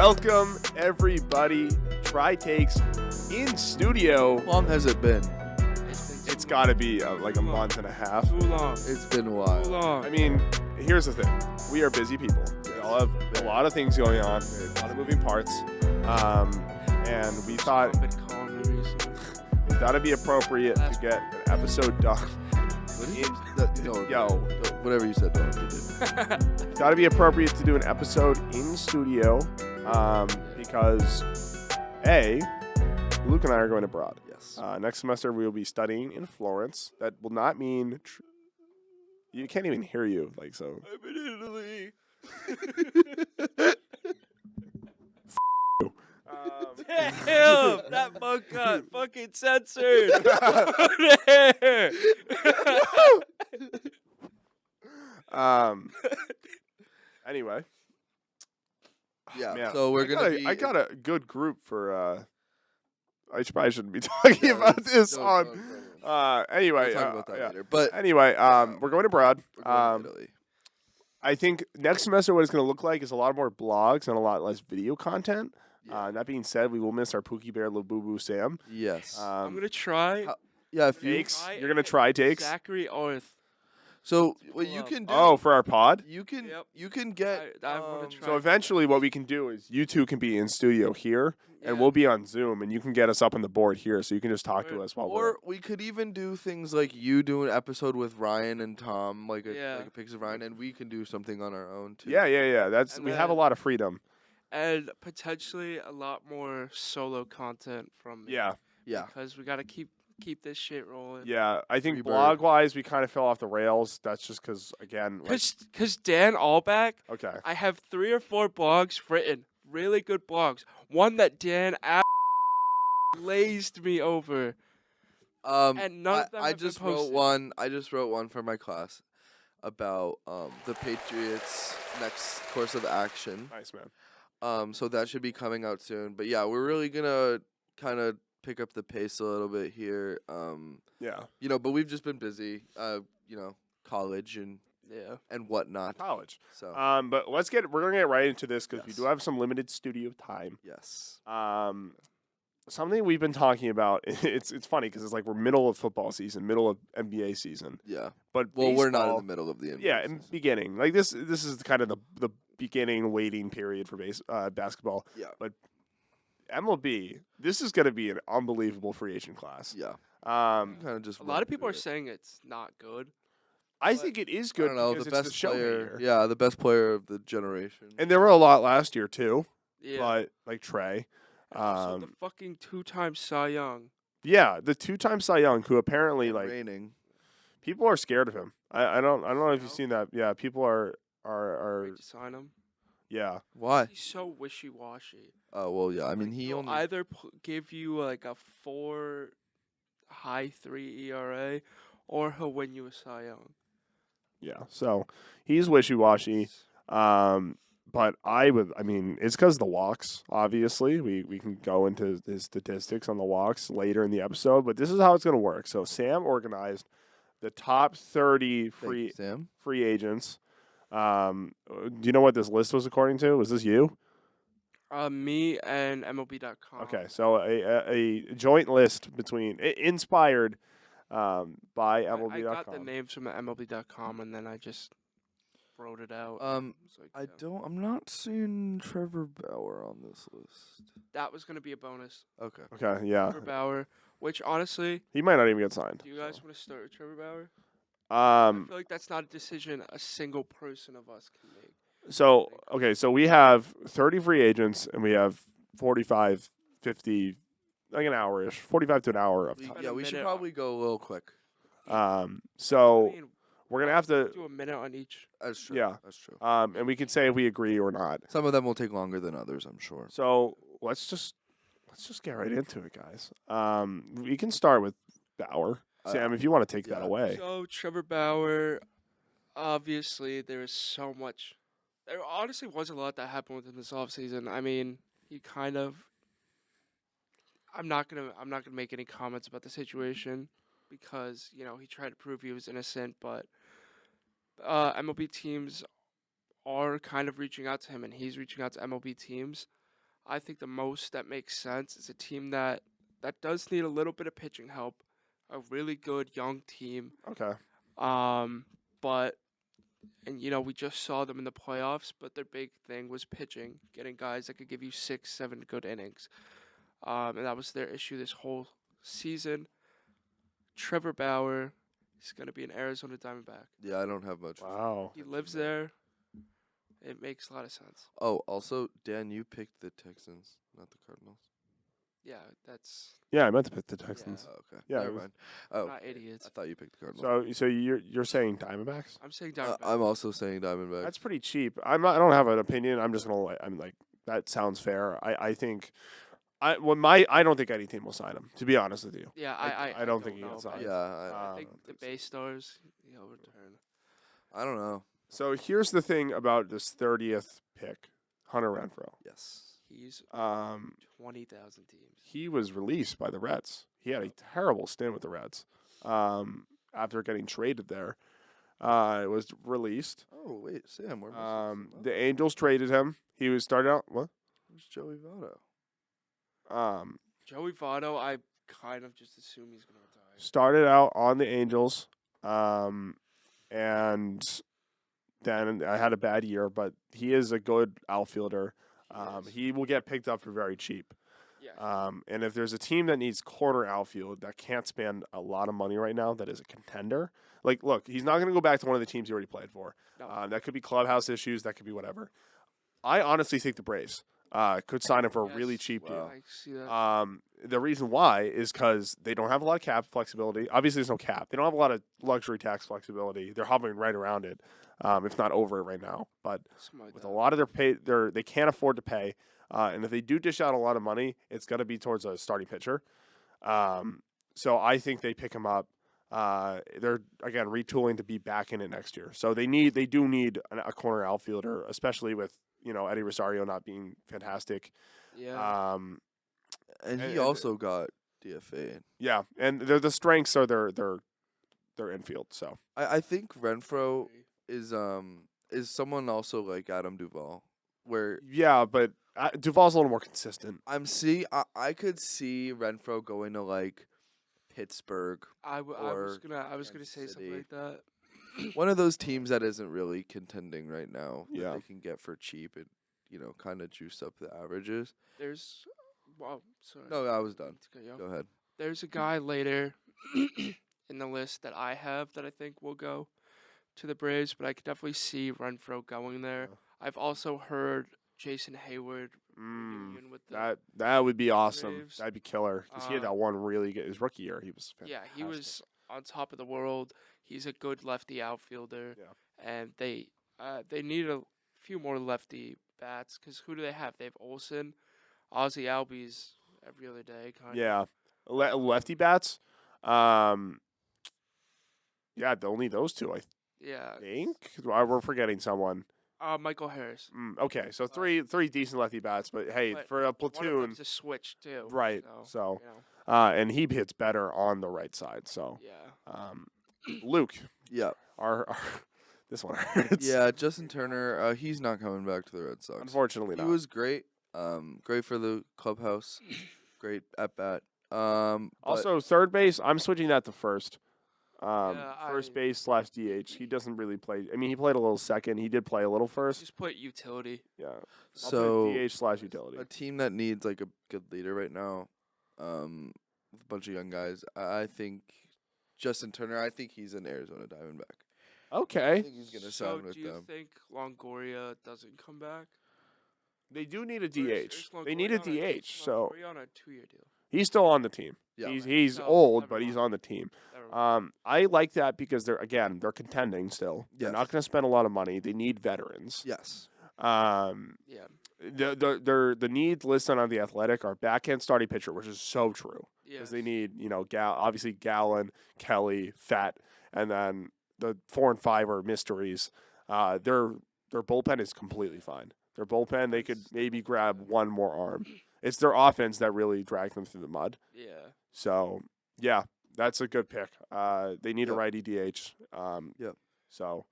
Welcome, everybody. Try Takes in studio. How long has it been? It's got to be like a month and a half. Too long. It's been a while. Too long. I mean, here's the thing. We are busy people. We all have a lot of things going on, a lot of moving parts. And we thought it'd be appropriate to get an episode done. Whatever you said, don't have to do. Thought it'd be appropriate to do an episode in studio because, A, Luke and I are going abroad. Yes. Next semester we will be studying in Florence. That will not mean you can't even hear you like so. I'm in Italy. Damn, that mug got fucking censored. There. Anyway. Yeah. Man, So we're gonna be. I got a good group for. I probably shouldn't be talking about this on. Anyway, We'll talk about that yeah. later. But Anyway, we're going abroad. we're going to Italy. I think next semester what it's going to look like is a lot more blogs and a lot less video content. Yeah. That being said, we will miss our Pookie Bear Labubu Sam. Yes. I'm gonna try. Yeah. If you. Takes. You're going to try takes. Zachary Orth. So what you can do. Oh, for our pod? You can. Yep. You can get. I wanna try. So eventually what we can do is you two can be in studio here and we'll be on Zoom and you can get us up on the board here so you can just talk to us while we're... Or we could even do things like you do an episode with Ryan and Tom, like a Pics of Ryan, and we can do something on our own too. Yeah. That's And we have a then- lot of freedom. And potentially a lot more solo content from me. Yeah. Yeah. Because we gotta keep this shit rolling. Yeah. I think Freebird. blog-wise we kind of fell off the rails. That's just because, again... Like, Cause Dan Allback, okay. I have 3 or 4 blogs written, really good blogs. One that Dan glazed me over, and none of them I have been just wrote posted. one. I just wrote one for my class about the Patriots' next course of action. Nice, man. So that should be coming out soon. But yeah, we're really gonna kind of pick up the pace a little bit here. Yeah. But we've just been busy. College and Yeah. whatnot. College. So But we're going to get right into this because we Yes. do have some limited studio time. yes. Something we've been talking about, it's funny because it's like we're middle of football season, middle of NBA season. Yeah. But Well, we're not in baseball- the middle of the NBA Yeah, in season. beginning. Like this is kind of the beginning waiting period for basketball. Yeah. But MLB, this is going to be an unbelievable free agent class. Yeah. Um, Kind of just. A lot of people are saying it's not good. I But- think it is I good don't know, because the it's best the player. showmaker. Yeah, the best player of the generation. And there were a lot last year too, Yeah. but like Trey. And also the fucking 2-time Cy Young. Yeah, the 2-time Cy Young, who apparently And like reigning. people are scared of him. I don't know if you've No? seen that. Yeah, people are Great to sign him. yeah. Why? He's so wishy-washy. Oh well, yeah. I mean, he He'll only. either give you like a 4 high 3 ERA, or he'll win you a Cy Young. Yeah. So he's wishy washy. But it's because the walks, obviously. We can go into his statistics on the walks later in the episode, but this is how it's gonna work. So Sam organized the top 30 Thank you, Sam. free agents. Do you know what this list was according to? Was this you? Me and MLB.com. Okay, so a joint list between inspired by I MLB.com. got the names from MLB.com and then I just wrote it out. It's like, I'm not seeing Trevor Bauer on this list. that was gonna be a bonus. Okay. Okay, yeah, Trevor Bauer, which honestly, he might not even get signed. do you guys want to start with Trevor Bauer? So. I feel like that's not a decision a single person of us can make. So okay, so we have 30 free agents and we have 45, 50, like an hour-ish, 45 to an hour of time. Spend Yeah, a we should minute probably go a little quick. So I mean, we're gonna have to, do a minute on each. That's true. Yeah. That's true. and we can say if we agree or not. Some of them will take longer than others, I'm sure. So let's just get right into it, guys. We can start with Bauer. Sam, if you want to take that yeah. away. So Trevor Bauer, obviously there is so much. There honestly was a lot that happened with him this offseason. I mean, he kind of. I'm not gonna make any comments about the situation because he tried to prove he was innocent, but MLB teams are kind of reaching out to him, and he's reaching out to MLB teams. I think the most that makes sense is a team that does need a little bit of pitching help, a really good young team. Okay. But we just saw them in the playoffs, but their big thing was pitching, getting guys that could give you 6, 7 good innings. And that was their issue this whole season. Trevor Bauer is going to be an Arizona Diamondback. Yeah, I don't have much. Wow. He lives there. It makes a lot of sense. Oh, also, Dan, you picked the Texans, not the Cardinals. Yeah, that's Yeah, I meant to pick the Texans. Oh, okay. Yeah, Never it was- mind. Oh, not idiots. I thought you picked the Cardinals. So you're saying Diamondbacks? I'm saying Diamondback. I'm also saying Diamondbacks. That's pretty cheap. I don't have an opinion. I'm just gonna. I'm like that sounds fair. I think. I don't think any team will sign him. To be honest with you. Yeah, I don't think he know, gets but signed. Yeah, I Um, think the Bay Stars, he'll return. I don't know. So here's the thing about this 30th pick, Hunter Renfroe. Yes. He's Um, 20,000 teams. he was released by the Reds. He had a terrible stint with the Reds. After getting traded there, it was released. Oh wait, Sam, we're missing The Angels traded him. He was started out what? Who's Joey Votto? Joey Votto, I kind of just assume he's going to retire. Started out on the Angels, and then I had a bad year, but he is a good outfielder. He will get picked up for very cheap. Yeah. And if there's a team that needs corner outfield that can't spend a lot of money right now, that is a contender. Like, look, he's not going to go back to one of the teams he already played for. No. That could be clubhouse issues. That could be whatever. I honestly think the Braves could sign him for a really Yes, cheap deal. I see that. The reason why is because they don't have a lot of cap flexibility. Obviously, there's no cap. They don't have a lot of luxury tax flexibility. They're hovering right around it, if not over it right now. But Something like with that. a lot of their pay, they can't afford to pay. And if they do dish out a lot of money, it's going to be towards a starting pitcher. So I think they pick him up. They're again retooling to be back in it next year. So they do need a corner outfielder, especially with Eddie Rosario not being fantastic. Yeah. And he And- also got DFA. Yeah, and the strengths are their infield. So I think Renfro is someone also like Adam Duvall, where yeah, but Duvall's a little more consistent. I could see Renfro going to like Pittsburgh, I was or gonna Kansas say something City. like that. one of those teams that isn't really contending right now. Yeah. That they can get for cheap and kind of juice up the averages. There's, wow, sorry. No, I was done. To cut you off. Go ahead. There's a guy later in the list that I have that I think will go to the Braves, but I could definitely see Renfro going there. Yeah. I've also heard Jason Hayward Mm, reunion with the that would be awesome. Braves. That'd be killer because he had that one really good. His rookie year, he was yeah, fantastic. he was on top of the world. He's a good lefty outfielder, Yeah. and they need a few more lefty bats because who do they have? They have Olsen, Ozzy Albies every other day. Kind Yeah, lefty bats. Yeah, only those two, I yeah. think. We're forgetting someone. Michael Harris. Okay, so three decent lefty bats, but hey, But for a One of platoon, them's a switch too. right? So, you know, and he hits better on the right side. So, yeah. Luke, Yeah. our this one hurts. Yeah, Justin Turner, he's not coming back to the Red Sox. Unfortunately, He not. was great. Great for the clubhouse. Great at bat. But Also, third base. I'm switching that to first. Yeah, First I- base / DH. He doesn't really play. I mean, he played a little second. He did play a little first. Just put utility. Yeah. I'll so put DH / utility. a team that needs like a good leader right now, with a bunch of young guys. I think Justin Turner. I think he's an Arizona Diamondback. I Okay. think he's gonna So sign with do you them. think Longoria doesn't come back? They do need a Or is DH. They Longoria need a on a- DH. So Longoria on a 2-year deal. he's still on the team. Yeah. He's So, old, never but he's mind. on the team. Never mind. I like that because they're contending still. They're not Yes. going to spend a lot of money. They need veterans. Yes. Yeah. The needs listed on the Athletic are backhand starting pitcher, which is so true because Yes. they need obviously Gallen, Kelly, Fat, and then the 4 and 5 are mysteries. Their bullpen is completely fine. Their bullpen they could maybe grab one more arm. It's their offense that really dragged them through the mud. Yeah. So yeah, that's a good pick. They need a Yep. righty DH. Yep. So,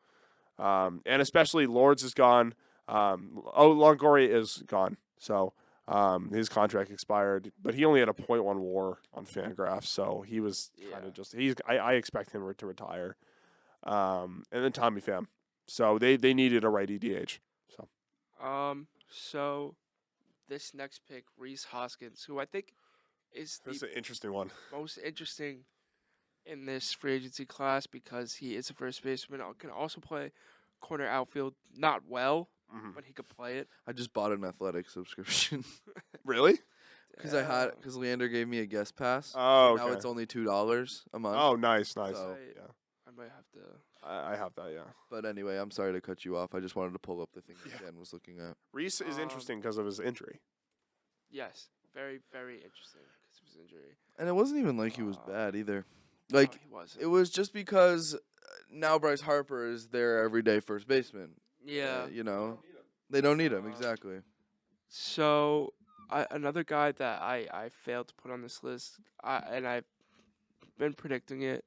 and especially Lords is gone. Longoria is gone. So His contract expired, but he only had a .1 WAR on Fangraphs, so he was kind Yeah. of just. I expect him to retire. And then Tommy Pham. So they needed a righty DH. So So this next pick, Reese Hoskins, who I think is this is the an interesting one. most interesting in this free agency class because he is a first baseman. Can also play corner outfield. Not well, Mhm. but he could play it. I just bought an athletic subscription Really? because Leander gave me a guest pass. Oh, Now okay. it's only $2 a month. Oh, nice. So- Yeah, I might have to. I have that. Yeah. But anyway, I'm sorry to cut you off. I just wanted to pull up the thing Yeah. that Dan was looking at. Reese is interesting because of his injury. Yes, very very interesting because of his injury. And it wasn't even like he was Uh, bad either. No, Like, he wasn't. it was just because now Bryce Harper is their everyday first baseman. Yeah. You know, they don't need him, Um, exactly. So another guy that I failed to put on this list, and I've been predicting it,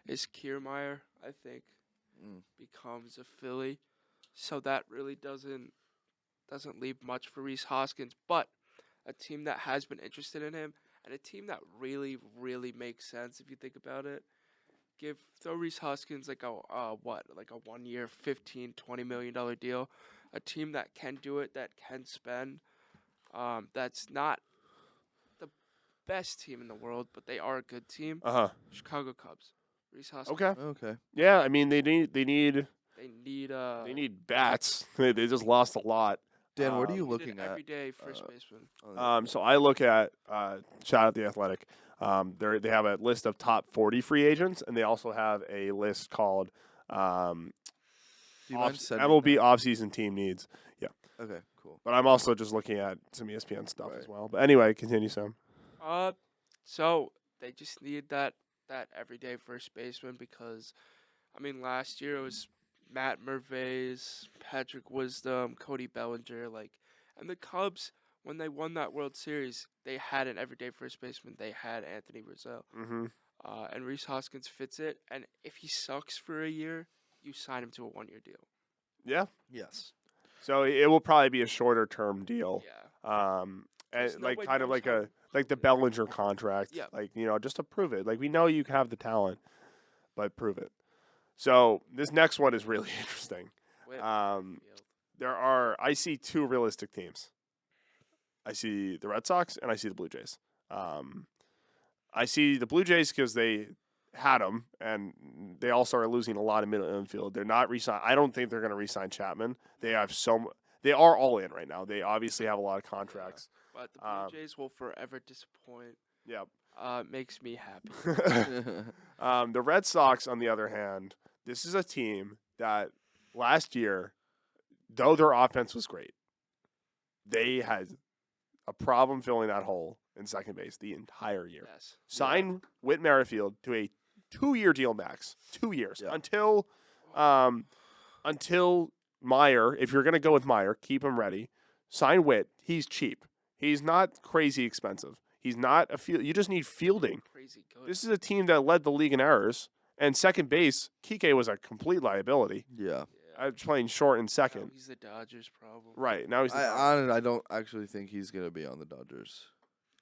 is Kiermaier. I think Mm. becomes a Philly, so that really doesn't leave much for Reese Hoskins. But a team that has been interested in him, and a team that really makes sense if you think about it. Throw Reese Hoskins like a 1 year, $15-20 million deal. A team that can do it, that can spend. That's not the best team in the world, but they are a good team. Chicago Cubs. Reese Hoskins. Okay. Okay. Yeah, I mean they need They need they need bats. They just lost a lot. Dan, what are you need an looking at? everyday first uh, baseman. So I look at shout out the Athletic. They have a list of top 40 free agents, and they also have a list called Do you mind sending MLB that? offseason team needs. Okay, cool. But I'm also just looking at some ESPN stuff as Right. well. But anyway, continue, Sam. So they just need that everyday first baseman because, I mean, last year it was Matt Mervais, Patrick Wisdom, Cody Bellinger, and the Cubs when they won that World Series, they had an everyday first baseman. They had Anthony Rizzo, Mm-hmm. and Reese Hoskins fits it. And if he sucks for a year, you sign him to a 1-year deal. Yeah. Yes. So it will probably be a shorter term deal. Yeah. And Just nobody kind of knows how- like the Bellinger contract. Yeah. Just to prove it. Like we know you have the talent, but prove it. So this next one is really interesting. Whit Um, Merrifield. I see two realistic teams. I see the Red Sox and I see the Blue Jays. I see the Blue Jays because they had him, and they also are losing a lot of middle infield. They're not resign. I don't think they're going to resign Chapman. They have They are all in right now. They obviously have a lot of contracts. But the Blue Jays will forever disappoint. Yep. Makes me happy. The Red Sox, on the other hand, this is a team that last year, though their offense was great, they had a problem filling that hole in second base the entire year. Yes. Sign Whit Merrifield to a 2-year deal max. 2 years. Yeah. Until Meyer, if you're going to go with Meyer, keep him ready. Sign Whit. He's cheap. He's not crazy expensive. He's not a field. You just need fielding. Crazy good. This is a team that led the league in errors. And second base, Kike was a complete liability. Yeah. I was playing short in Now second. he's the Dodgers problem. Right. Now he's the I don't actually think he's gonna be on the Dodgers.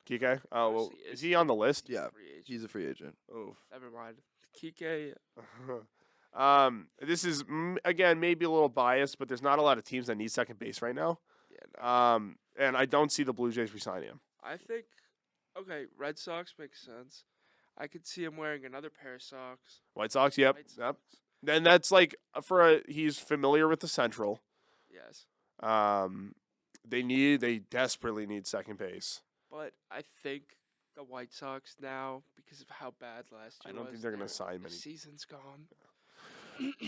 Kike. Oh, well, Honestly, is he on the list? Yeah, Free agent. he's a free agent. Oof. Never mind. Kike. This is again maybe a little biased, but there's not a lot of teams that need second base right now. Yeah. No. And I don't see the Blue Jays resigning him. I think. Okay, Red Sox makes sense. I could see him wearing another pair of socks. White Sox, yep, White yep. Sox. Then that's like he's familiar with the Central. Yes. They desperately need second base. But I think the White Sox now, because of how bad last I year don't was, think they're gonna sign the many. season's gone.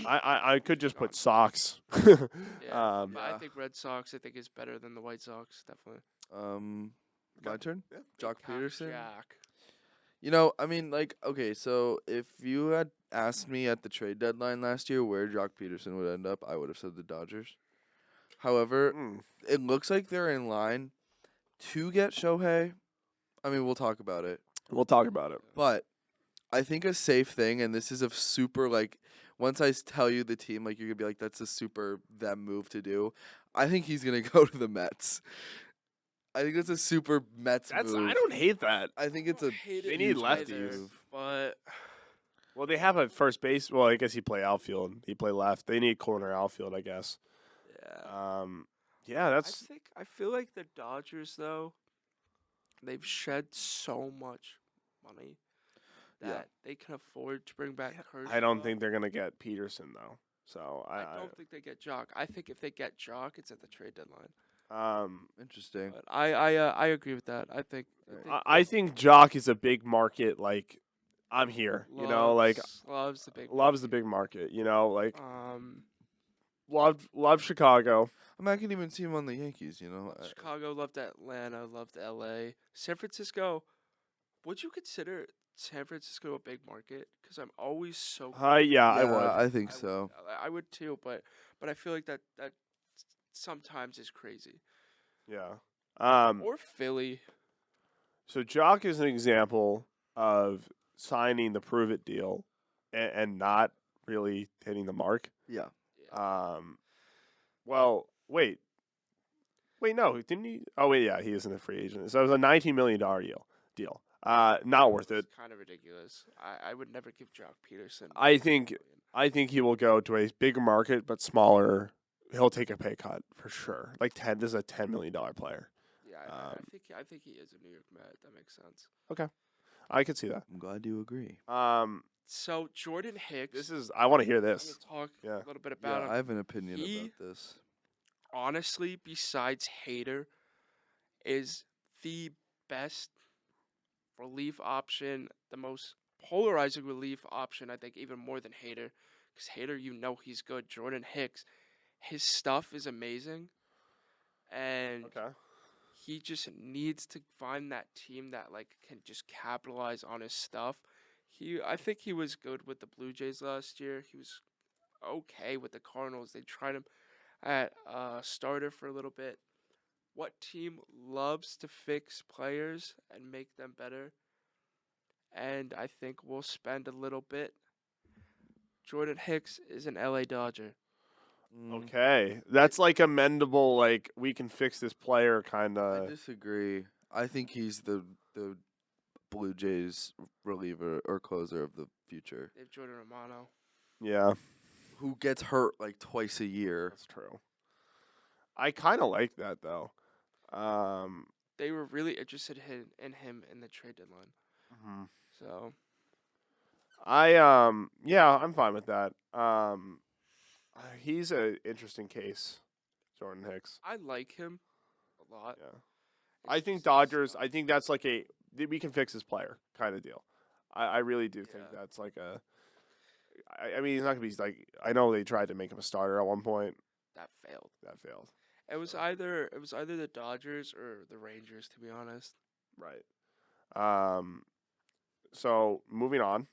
I could just put socks. Yeah. Um, But I think Red Sox, is better than the White Sox, definitely. My turn. Yeah. Jock Peterson. Jack. You know, I mean, okay, so if you had asked me at the trade deadline last year where Jock Peterson would end up, I would have said the Dodgers. However, it looks like they're in line to get Shohei. I mean, we'll talk about it. We'll talk about it. But I think a safe thing, and this is a super, once I tell you the team, you're going to be like, that's a super them move to do. I think he's going to go to the Mets. I think that's a super Mets That's move. I don't hate that. I think it's a They need lefties. but Well, they have a first base. Well, I guess he play outfield. He play left. They need corner outfield, I guess. yeah. Yeah, that's I feel like the Dodgers though, they've shed so much money that Yeah. they can afford to bring back Kershaw. I don't think they're gonna get Peterson though. So I don't think they get Jock. I think if they get Jock, it's at the trade deadline. Interesting. But I agree with that. I think Jock is a big market. Like I'm here, you know, like loves the big loves the big market. You know, like um love Chicago. I mean, I can even see him on the Yankees. You know, Chicago, loved Atlanta, loved LA, San Francisco. Would you consider San Francisco a big market? Because I'm always so. Yeah, I would. I think so. I would too, but I feel like that sometimes is crazy. Yeah. Or Philly. So Jock is an example of signing the prove it deal and not really hitting the mark. Yeah. Well, wait, no, didn't he? Oh, wait, yeah, he isn't a free agent. So it was a $19 million deal. Not worth it. Kind of ridiculous. I would never give Jock Peterson. I think he will go to a bigger market, but smaller. He'll take a pay cut for sure. Like 10. This is a $10 million player. Yeah, I think he is a New York Met. That makes sense. I could see that. I'm glad you agree. So Jordan Hicks. I want to hear I'm this. gonna talk Yeah. a little bit about him. I have an opinion He- about this. Honestly, besides Hader, is the best relief option, the most polarizing relief option, I think, even more than Hader. Because Hader, you know he's good. Jordan Hicks, his stuff is amazing. And Okay. he just needs to find that team that can just capitalize on his stuff. I think he was good with the Blue Jays last year. He was okay with the Cardinals. They tried him at starter for a little bit. What team loves to fix players and make them better? And I think we'll spend a little bit. Jordan Hicks is an LA Dodger. Okay. That's like amendable, like we can fix this player kind I of. disagree. I think he's the Blue Jays reliever or closer of the future. They have Jordan Romano. Yeah, Who gets hurt like twice a year. that's true. I kind of like that though. They were really interested in him in the trade deadline. So Yeah, I'm fine with that. He's an interesting case, Jordan Hicks. I like him a lot. Yeah. It's I think just his Dodgers. stuff. I think that's like we can fix this player kind of deal. I really do think Yeah. that's like a. I mean, he's not gonna be like. I know they tried to make him a starter at one point. That failed. That failed. It was either the Dodgers or the Rangers, to be honest. Right. So moving on.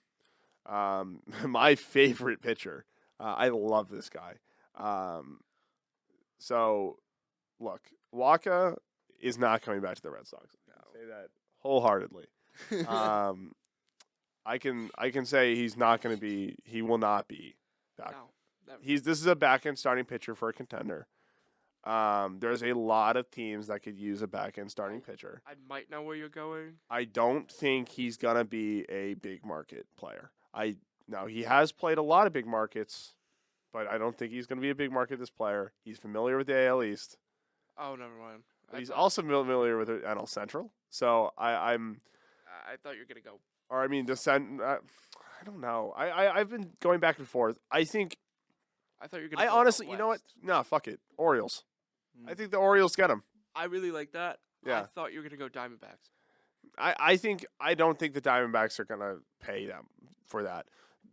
My favorite pitcher. I love this guy. So, look, Waka is not coming back to the Red Sox. I can say that wholeheartedly. I can say he's not going to be. He will not be back. No, never. This is a back end starting pitcher for a contender. There's a lot of teams that could use a back end starting pitcher. I might know where you're going. I don't think he's gonna be a big market player. Now he has played a lot of big markets, but I don't think he's gonna be a big market this player. He's familiar with the AL East. Oh, never mind. But he's also familiar with the NL Central. So I thought you were gonna go. I don't know. I've been going back and forth. I think I thought you were gonna. I go honestly, out you know what? west. No, fuck it. Orioles. I think the Orioles get him. I really like that. Yeah. I thought you were gonna go Diamondbacks. I don't think the Diamondbacks are gonna pay them for that.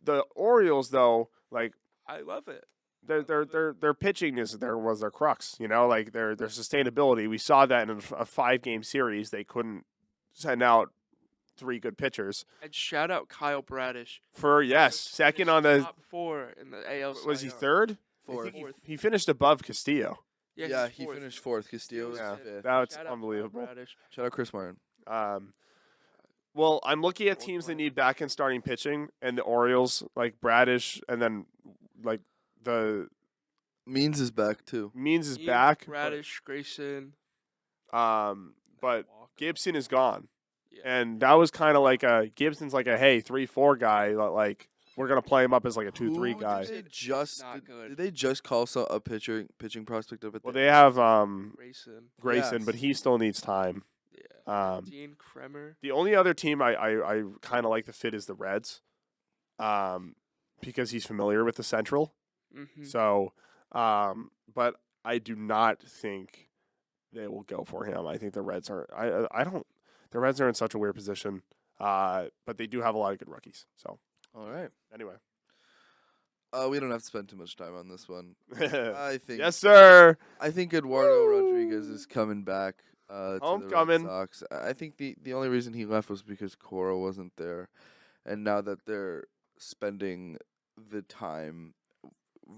The Orioles though, like I love it. their pitching was their crux, you know, like their sustainability. We saw that in a 5-game series. They couldn't send out 3 good pitchers. And shout out Kyle Bradish. For yes, Just second finished on the top 4 in the AL. was Cy he Young. third? Fourth. I think he finished above Castillo. Yeah, he's he fourth. finished fourth. Castillo was Yeah. fifth. That's Shout out Kyle unbelievable. Bradish. Shout out Chris Martin. Well, I'm looking at Fourth teams that line. need back end starting pitching, and the Orioles like Bradish, and then like the Means is back too. Means is Ian back. but, Bradish, Grayson. but Walker. Gibson is gone. Yeah. And that was kind of like Gibson's like a, hey, 3-4 guy. Like, we're going to play him up as like a 2-3 Who guy. Did they It's just not did, good. did they just call a pitching prospect up at Well, the they have Grayson. Grayson, but Yes. he still needs time. Yeah. Dean Kremer. The only other team I kind of like the fit is the Reds, because he's familiar with the Central. Mm-hmm. So, but I do not think they will go for him. I think the Reds are. I don't. The Reds are in such a weird position, but they do have a lot of good rookies. So All right. anyway, We don't have to spend too much time on this one. I think yes, sir. I think Eduardo Woo! Rodriguez is coming back to the Red Homecoming. Sox. I think the only reason he left was because Cora wasn't there, and now that they're spending the time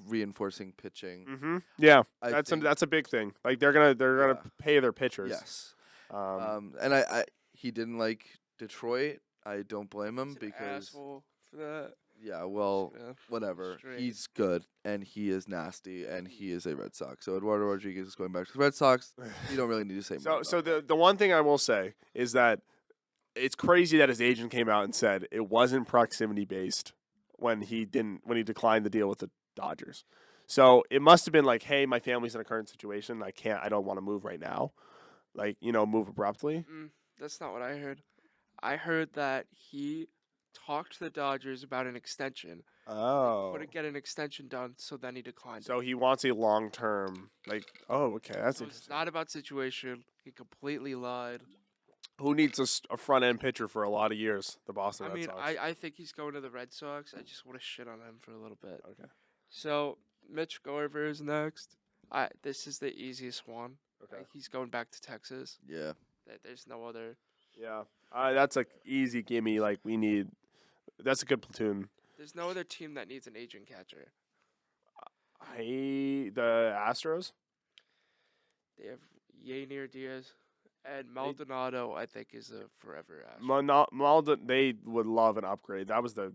reinforcing pitching, Mm-hmm. Yeah, I that's think, that's a big thing. Like they're gonna Yeah. pay their pitchers. yes. Um, And I he didn't like Detroit. I don't blame him He's an because asshole for that. yeah, well, Yeah. whatever. Straight. He's good and he is nasty and he is a Red Sox. So Eduardo Rodriguez is going back to the Red Sox. You don't really need to say more. so about the one thing I will say is that it's crazy that his agent came out and said it wasn't proximity based when he declined the deal with the Dodgers. So it must have been like, hey, my family's in a current situation. I don't want to move right now. Like, move abruptly. That's not what I heard. I heard that he talked to the Dodgers about an extension. Oh. Couldn't get an extension done, so then he declined. So he wants a long term, like, oh, okay, that's So it's interesting. not about situation. He completely lied. Who needs a front end pitcher for a lot of years? The Boston I Red mean, Sox. I think he's going to the Red Sox. I just want to shit on him for a little bit. Okay. So Mitch Garver is next. This is the easiest one. Okay. Like, he's going back to Texas. it. Yeah. There's no other. Yeah. That's a easy gimme. Like we need. That's a good platoon. There's no other team that needs an agent catcher. The Astros. They have Yainier Diaz and Maldonado. I think is a forever Astro. They would love an upgrade. That was the.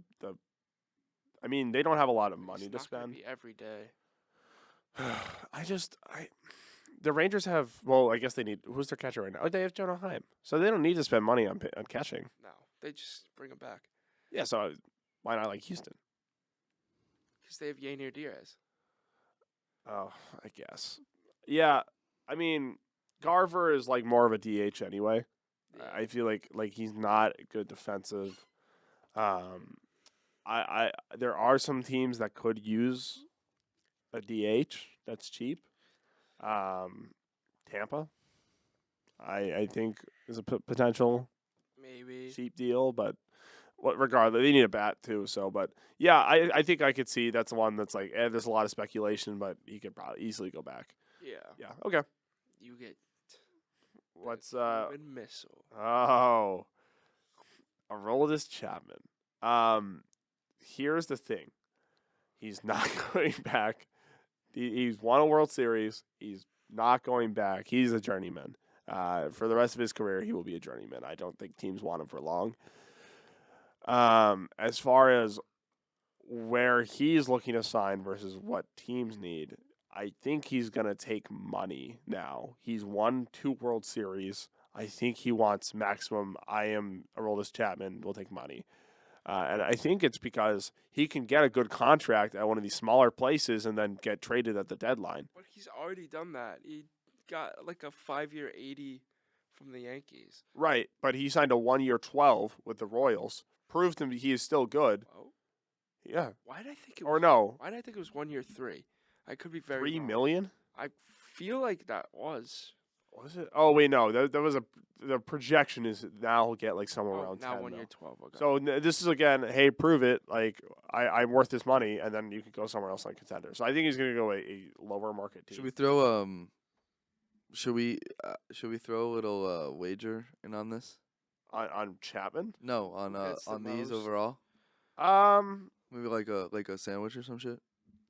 I mean, they don't have a lot of money It's to not gonna spend. be every day. The Rangers have. Well, I guess they need. Who's their catcher right now? Oh, they have Jonah Heim. So they don't need to spend money on catching. No, they just bring him back Yeah. So why not like Houston? because they have Yainier Diaz. Oh, I guess. Yeah. I mean, Garver is like more of a DH anyway. Yeah. I feel like he's not a good defensive. There are some teams that could use a DH that's cheap. Tampa, I think is a potential Maybe. cheap deal, but regardless, they need a bat too. So, but yeah, I think I could see that's the one that's like, there's a lot of speculation, but he could probably easily go back. Yeah. Yeah. Okay. You get What's Cuban Missile. Oh, Aroldis Chapman. Here's the thing. He's not going back. He's won a World Series. He's not going back. He's a journeyman. For the rest of his career, he will be a journeyman. I don't think teams want him for long. As far as where he's looking to sign versus what teams need, I think he's going to take money now. He's won 2 World Series. I think he wants maximum. I am Aroldis Chapman. Will take money. And I think it's because he can get a good contract at one of these smaller places and then get traded at the deadline. But he's already done that. He got like a 5-year 80 from the Yankees. Right, but he signed a 1-year 12 with the Royals. Proved him he is still good. Oh, Yeah. why did I think it? Or was, no, Why did I think it was 1 year 3? I could be very $3 wrong. million? I feel like that was. Was it? Oh wait, no. There was the projection is now he'll get like somewhere Oh, around now 10. 1 though. year 12. Okay. So this is again, hey, prove it. Like I'm worth this money, and then you can go somewhere else on contender. So I think he's going to go a lower market team. Should we throw should we throw a little wager in on this? on Chapman? No, on gets the on these most? overall. Um, Maybe like a sandwich or some shit.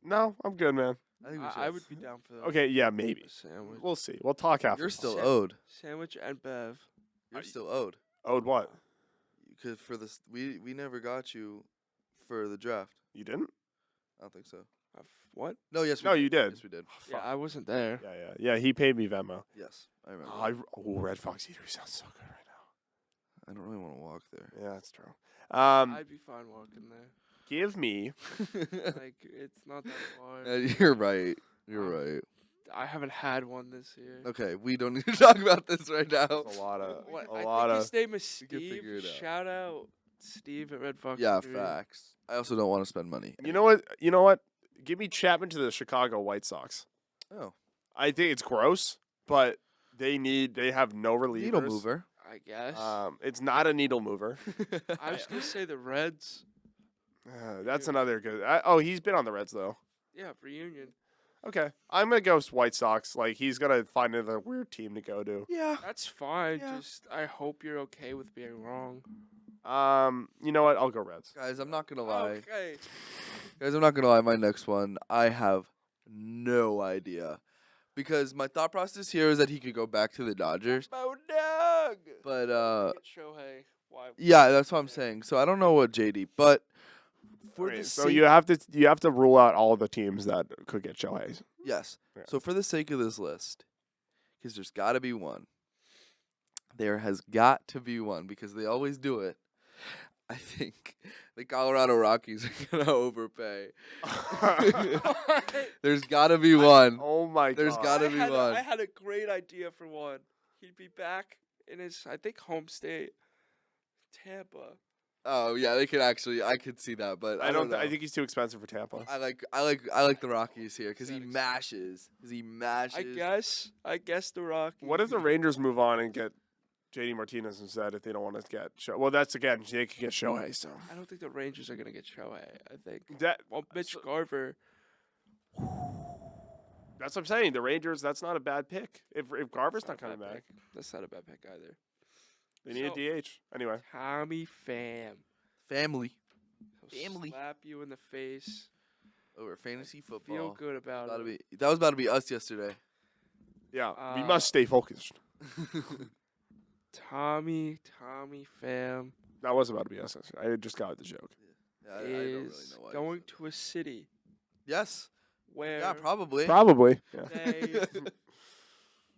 no, I'm good, man. I think we should. I would be down for that. Okay, yeah, maybe. Sandwich. We'll see. We'll talk after. You're still Sa- owed. Sandwich and Bev. You're still owed. owed what? Because for this, we never got you for the draft. You didn't? I don't think so. What? No, yes, we No, did. you did. Yes, we did. Yeah, I wasn't there. Yeah. He paid me Venmo. Yes, I remember. Red Fox Eatery sounds so good right I don't really want to walk there. now. Yeah, that's true. I'd be fine walking there. Give me. Like, it's not that far. You're right. You're right. I haven't had one this year. Okay, we don't need to talk about this right now. There's a lot of. What, A I lot think of. his name is We can Steve. figure it out. Shout out Steve at Red Fox. Yeah, Eatery. facts. I also don't want to spend money. You know what? You know what? Give me Chapman to the Chicago White Sox. Oh, I think it's gross, but they have no relievers. needle mover. I guess. It's not a needle mover. I was gonna say the Reds. That's another good. He's been on the Reds though. Yeah, reunion. Okay, I'm gonna go White Sox. Like he's gonna find another weird team to go to. Yeah. That's fine. Yeah. Just I hope you're okay with being wrong. You know what? I'll go Reds. Guys, I'm not gonna lie. Okay. Guys, I'm not gonna lie. My next one, I have no idea, because my thought process here is that he could go back to the Dodgers. Doug. But Shohei. Why? yeah, that's what I'm saying. So I don't know what JD, but for Alright, the so sake, you have to rule out all the teams that could get Shohei. yes. Yeah. So for the sake of this list, because there's got to be one. There has got to be one because they always do it. I think the Colorado Rockies are gonna overpay. There's got to be one. Oh my god! There's gotta be one. I had a great idea for one. He'd be back in his, I think, home state, Tampa. Oh yeah, they could actually. I could see that, but I don't. know. I think he's too expensive for Tampa. I like the Rockies here because he That mashes. I guess the Rockies. What if the Rangers move on and get JD Martinez instead? If they don't want to get well, that's again they could get Shohei. So I don't think the Rangers are gonna get Shohei. I think. that Well, Mitch so- Garver. that's what I'm saying. The Rangers. That's not a bad pick. If Garver's That's not a coming bad back, pick. That's not a bad pick either. they need So- a DH anyway. Tommy Pham. family He'll Family. slap you in the face. over fantasy football. Feel good about About to it. be, that was about to be us yesterday. Yeah, we Uh, must stay focused. Tommy Pham That was about to be us. I just got the joke. Yeah, I don't really is know why. going to a city Yes. where Yeah, probably. Probably. Yeah. they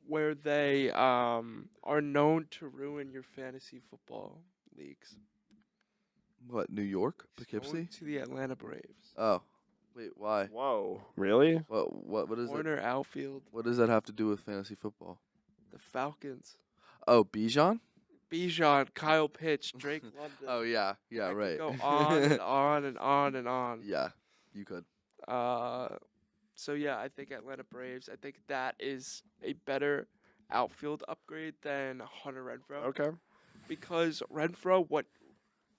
where they are known to ruin your fantasy football leagues. What? New York? He's Poughkeepsie? going to the Atlanta Braves. Oh, wait. Why? Whoa, really? What is it? Corner outfield, What does that have to do with fantasy football? the Falcons. Oh, Bijan? Bijan, Kyle Pitts, Drake London. Oh yeah, I yeah, could right. Go on and on and on and on. Yeah, you could. So yeah, I think Atlanta Braves. I think that is a better outfield upgrade than Hunter Renfroe. Okay. Because Renfroe,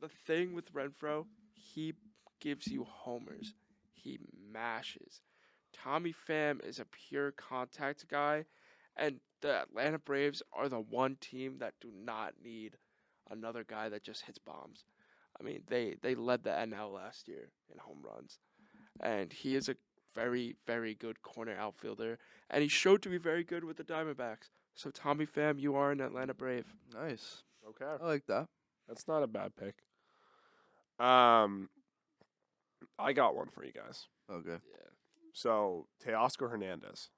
the thing with Renfroe, he gives you homers. He mashes. Tommy Pham is a pure contact guy, and the Atlanta Braves are the one team that do not need another guy that just hits bombs. I mean, they led the NL last year in home runs, and he is a very, very good corner outfielder, and he showed to be very good with the Diamondbacks. So Tommy Pham, you are an Atlanta Brave. Nice. Okay. I like that. That's not a bad pick. I got one for you guys. Okay. Yeah. So Teoscar Hernandez.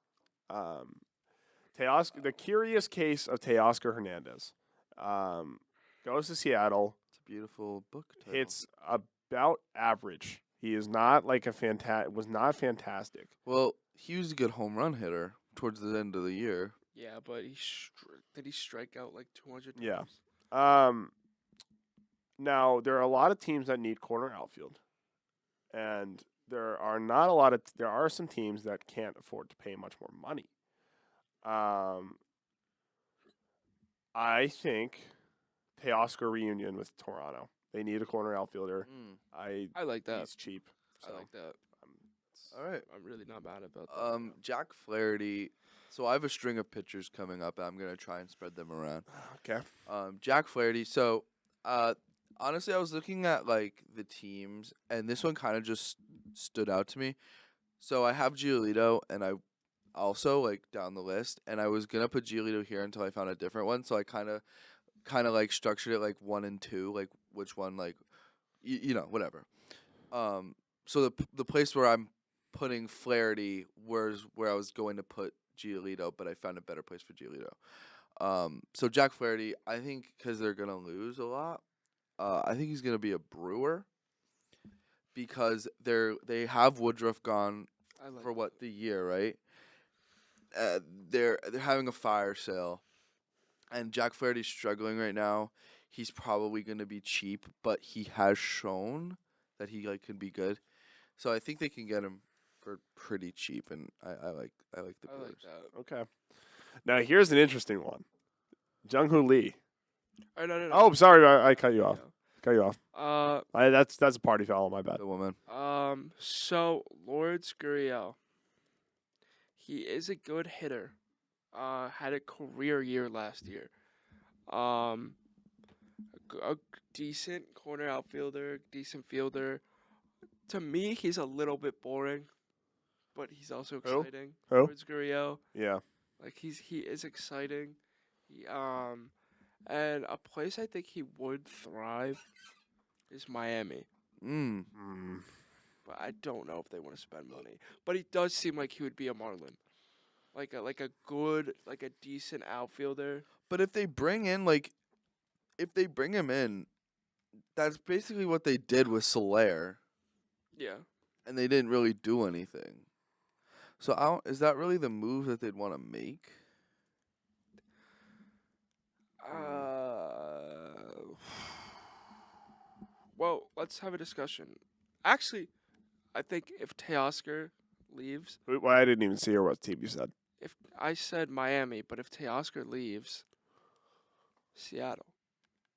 The curious case of Teoscar Hernandez. Goes to Seattle. It's a beautiful book title. Hits about average. He is not like was not fantastic. Well, he was a good home run hitter towards the end of the year. Yeah, but did he strike out like 200 times? Yeah. Now there are a lot of teams that need corner outfield, and there are some teams that can't afford to pay much more money. I think Teoscar reunion with Toronto. They need a corner outfielder. I like that. He's cheap. So I like that. All right. I'm really not mad about that. Jack Flaherty. So I have a string of pitchers coming up, and I'm gonna try and spread them around. Okay. Jack Flaherty. So, honestly, I was looking at like the teams, and this one kind of just stood out to me. So I have Giolito, and I also like down the list, and I was gonna put Giolito here until I found a different one. So I kind of like structured it like 1 and 2, like which one, like you know, whatever. So the place where I'm putting Flaherty where I was going to put Giolito, but I found a better place for Giolito. So Jack Flaherty, I think because they're gonna lose a lot, I think he's gonna be a Brewer because they have Woodruff gone I like for what the year, right? They're having a fire sale, and Jack Flaherty's struggling right now. He's probably gonna be cheap, but he has shown that he can be good. So I think they can get him for pretty cheap, and I like the I like Brewers. that. Okay. Now here's an interesting one. Jung-Hoo Lee. Oh, no. Oh, sorry, I cut you off. Yeah. Cut you off. That's a party foul. My bad. The woman. So Lourdes Gurriel, he is a good hitter. Had a career year last year. A decent corner outfielder, decent fielder. To me, he's a little bit boring, but he's also Who? exciting. Who? Lourdes Gurriel, Yeah. like he is exciting. And a place I think he would thrive is Miami. Mm. But I don't know if they want to spend money. But he does seem like he would be a Marlin, like a good, like a decent outfielder. But if they bring him in, that's basically what they did with Soler, Yeah. and they didn't really do anything. So is that really the move that they'd want to make? Well, let's have a discussion. Actually, I think if Teoscar leaves, Well, I didn't even see her what team you said. if I said Miami, but if Teoscar leaves, Seattle.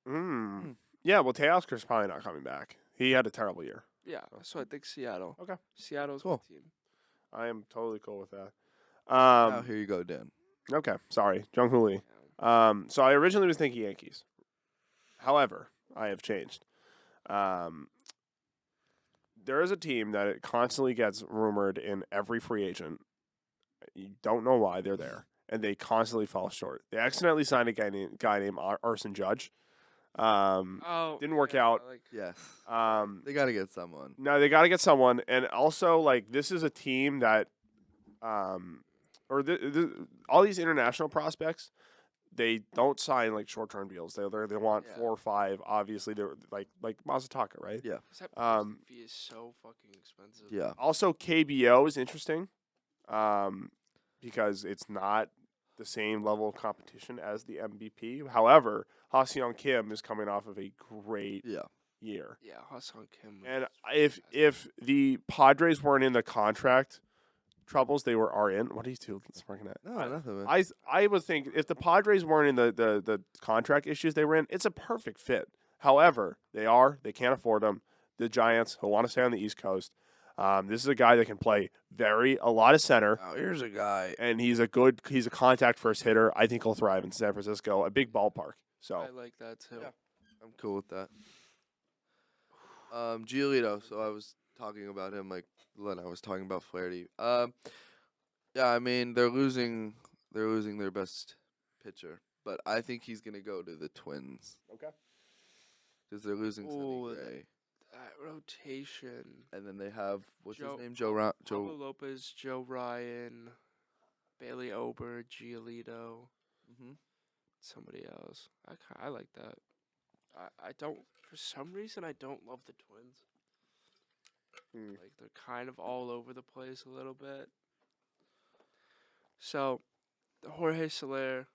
Yeah, well, Teoscar's probably not coming back. He had a terrible year. Yeah, so I think Seattle. Okay. Seattle's Cool. my team. I am totally cool with that. Now here you go, Dan. Okay, sorry, Jung-Hoo Lee. So I originally was thinking Yankees. However, I have changed. There is a team that it constantly gets rumored in every free agent. You don't know why they're there, and they constantly fall short. They accidentally signed a guy named Arson Judge. Didn't work out. Yes. They They got to get someone. No, they got to get someone, and also this is a team that, all these international prospects, they don't sign short-term deals. They want 4 or 5. Obviously, they're like Masataka, right? Yeah. That posting fee is so fucking expensive. Yeah. Also, KBO is interesting, because it's not the same level of competition as the MVP. However, Ha-Seong Kim is coming off of a great year. Yeah, Ha-Seong Kim. And if the Padres weren't in the contract troubles they are in, what are you two smirking at? No, nothing, man. I would think if the Padres weren't in the contract issues they were in, it's a perfect fit. However, they can't afford him. The Giants, who want to stay on the East Coast, this is a guy that can play a lot of center. Oh, here's a guy. And he's a contact first hitter. I think he'll thrive in San Francisco, a big ballpark. So I like that too. Yeah. I'm cool with that. Giolito. So I was talking about him when I was talking about Flaherty. Yeah, I mean they're losing their best pitcher, but I think he's gonna go to the Twins. Okay. Because they're losing Sonny Ooh, Gray, That rotation. and then they have what's Joe- his name? Pablo Joe. Lopez, Joe Ryan, Bailey Ober, Giolito, Mm-hmm. somebody else. I like that. I don't, for some reason, I don't love the Twins. Like, they're kind of all over the place a little bit. So, the Jorge Soler,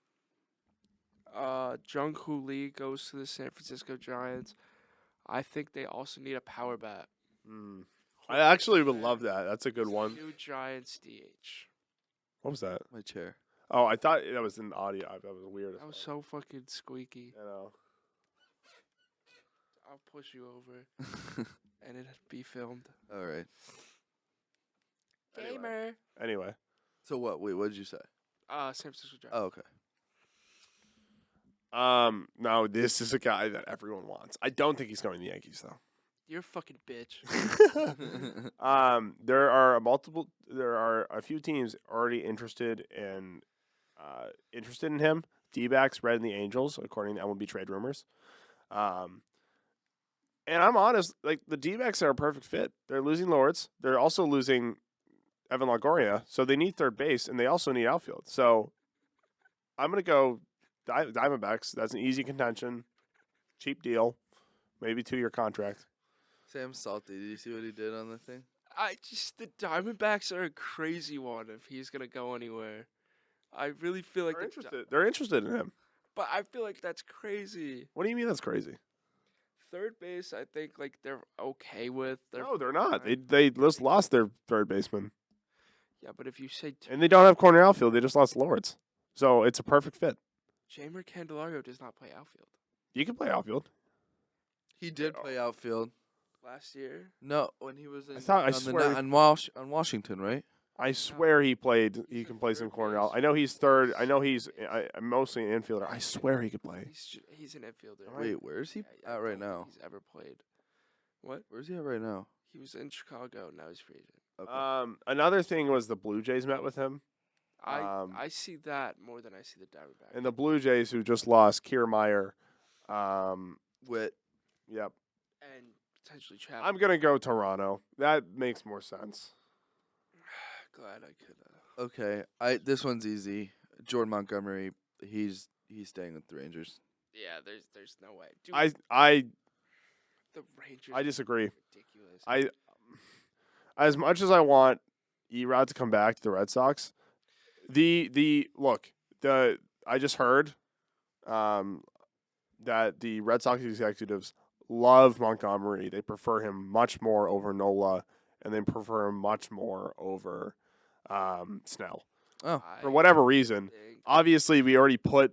Jung-Hoo Lee goes to the San Francisco Giants. I think they also need a power bat. I actually would love that. That's a good It's one. New Giants DH. What was that? My chair. Oh, I thought that was in audio. That was weird. That was so fucking squeaky. I know. I'll push you over and it'd be filmed. All right. Gamer. Anyway. So what? Wait, what did you say? San Francisco Giants. Oh, okay. No, this is a guy that everyone wants. I don't think he's going to the Yankees though. You're a fucking bitch. There are a few teams already interested in him. D-backs, Red, and the Angels, according to MLB trade rumors. And I'm honest, the D-backs are a perfect fit. They're losing Lords. They're also losing Evan Longoria, so they need third base and they also need outfield. So I'm gonna go Diamondbacks. That's an easy contention, cheap deal, maybe 2-year contract. Sam's salty. Did you see what he did on the thing? The Diamondbacks are a crazy one if he's gonna go anywhere. I really feel like They're interested in him. but I feel like that's crazy. What do you mean that's crazy? Third base, I think like they're okay with. No, they're not. fine. They just lost their third baseman, Yeah, but if you say and they don't have corner outfield. They just lost Lawrence, so it's a perfect fit. Jamer Candelario does not play outfield. You can play outfield. He did play outfield. Last year, No, when he was in I on, swear- on Washington, right? I swear he played. He He's can a play some third corner base. out. I know he's third. I know he's mostly an infielder. I swear he could play. he's an infielder. Wait, where is he I at right don't think now? He's ever played. What? Where's he at right now? He was in Chicago. Now he's free agent. Okay. Another thing was the Blue Jays met with him, I see that more than I see the Diamondbacks. and the Blue Jays who just lost Kiermaier. Wit. Yep. and potentially Chapman. I'm gonna go Toronto. That makes more sense. glad I could. Okay. This one's easy. Jordan Montgomery. He's staying with the Rangers. Yeah, there's no way. Dude, I the Rangers. I disagree. Ridiculous. As much as I want Erod to come back to the Red Sox, I just heard that the Red Sox executives love Montgomery. They prefer him much more over Nola, and they prefer him much more over Snell. Oh, For whatever reason. think- Obviously, we already put.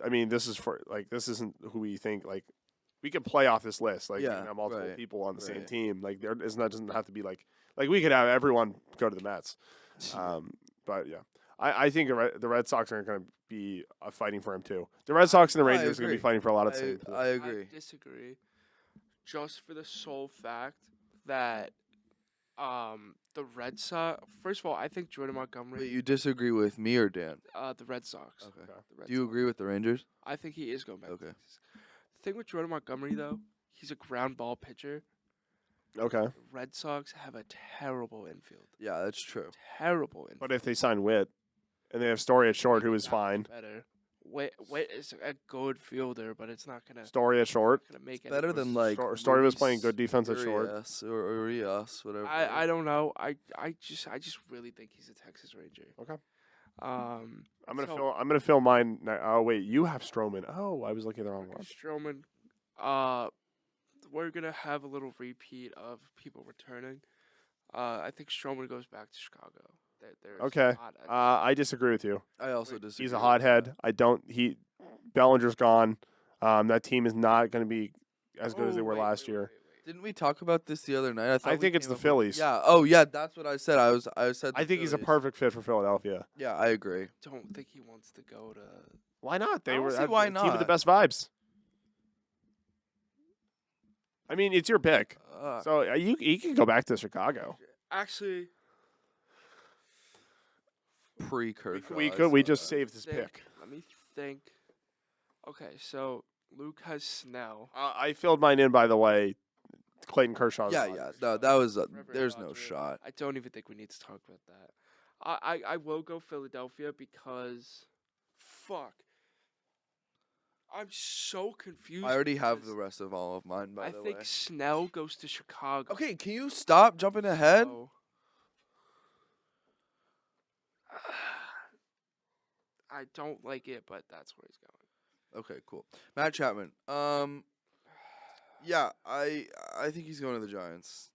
I mean, this isn't who we think. Like, we could play off this list. Like, we Yeah, can have multiple right, people on the same right. team. Like, doesn't have to be like we could have everyone go to the Mets. But yeah, I think the Red Sox are going to be fighting for him too. The Red Sox and the I Rangers are going to be agree. fighting for a lot of the same. I agree. I disagree. Just for the sole fact that the Red Sox. First of all, I think Jordan Montgomery. Wait, you disagree with me or Dan? The Red Sox. Okay. The Red Do you Sox. agree with the Rangers? I think he is going back. to Okay. Texas. The thing with Jordan Montgomery though, he's a ground ball pitcher. Okay, The Red Sox have a terrible infield. Yeah, that's true. Terrible infield. but if they sign Witt and they have Story at short, who is That fine. Better. Witt is a good fielder, but it's not gonna Story at short. make it Better than like Story was playing Luis good defense at short. Urias or Urias, whatever. I don't know. I just really think he's a Texas Ranger. Okay. Um, I'm gonna So- fill mine. Oh wait, you have Stroman. Oh, I was looking at the wrong one. Stroman. We're gonna have a little repeat of people returning. I think Stroman goes back to Chicago. There's Okay. not a- I disagree with you. I also disagree. He's a with hothead. Bellinger's gone. That team is not going to be as good as they Oh, were wait, last wait, year. wait, wait, wait. Didn't we talk about this the other night? I we think it's came the up with- Phillies. Yeah. Oh, yeah. That's what I said. I said. I the think he's a Phillies. perfect fit for Philadelphia. Yeah, I agree. Don't think he wants to go to. Why not? They I don't were see a why team with the not. best vibes. I mean, it's your pick. So you can go back to Chicago. Actually, Precursor. We just saved his think- pick. Let me think. Okay, so Luke has Snell. I filled mine in, by the way. Clayton Kershaw. Yeah, yeah. No, that was. Forever There's no Dodger. shot. I don't even think we need to talk about that. I will go Philadelphia because, fuck, I'm so confused. I already have because the rest of all of mine. By I the think way. Snell goes to Chicago. Okay, can you stop jumping ahead? So- I don't like it, but that's where he's going. Okay, cool. Matt Chapman. Yeah, I think he's going to the Giants.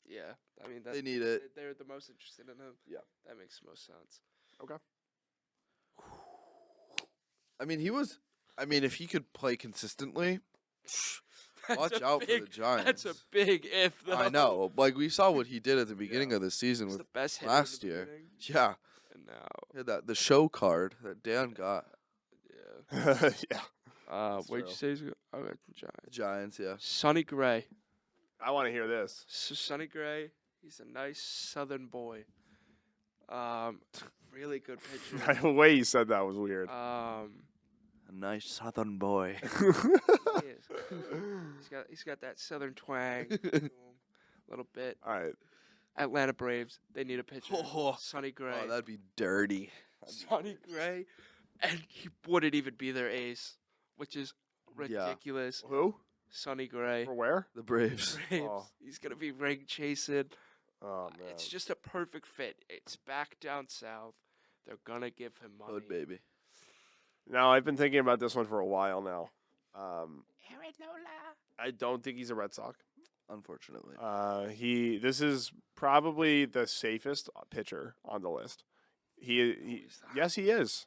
Yeah, I mean They need it. They're the most interested in him. Yeah. That makes the most sense. I mean, he was. I mean, if he could play consistently, That's watch a out for big- the Giants. That's a big if, though. I know. Like we saw what he did at the beginning Yeah. of the season He's with the best hitter last in the year. beginning, yeah, and now, he had the show card that Dan got. yeah. Yeah. What'd you true. say? He's oh, Giants. Giants, yeah. Sonny Gray. I want to hear this. So Sonny Gray, he's a nice Southern boy. Really good pitcher. The way you said that was weird. A nice Southern boy. He is. He's got that Southern twang to him, a little bit. All right. Atlanta Braves. They need a pitcher. Oh, Sonny Gray. Oh, that'd be dirty. Sonny Gray, and he wouldn't even be their ace, which is ridiculous. Who? Sonny Gray. For where? The Braves. Braves. Oh. He's gonna be ring chasing. Oh man. It's just a perfect fit. It's back down south. They're gonna give him money. Hood baby. Now I've been thinking about this one for a while now. Arizona. I don't think he's a Red Sox. Unfortunately. This is probably the safest pitcher on the list. he's not. Yes, he is.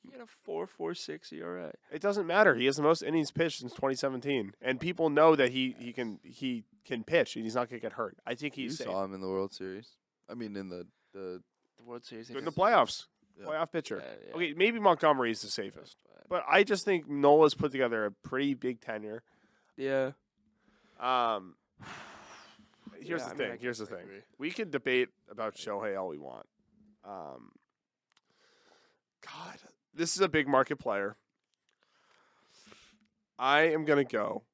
He had a 4.46 ERA. It doesn't matter. He has the most innings pitched since 2017, and people know that he can pitch and he's not gonna get hurt. I think You he's safe. saw him in the World Series. I mean, in the The World Series. in the against- playoffs. Yeah. Playoff pitcher. Yeah. Okay, maybe Montgomery is the safest, But- but I just think Nola's put together a pretty big tenure. Yeah. Here's Yeah, the I mean, thing. I Here's the guess I thing. agree. We can debate about Shohei all we want. God, this is a big market player. I am gonna go.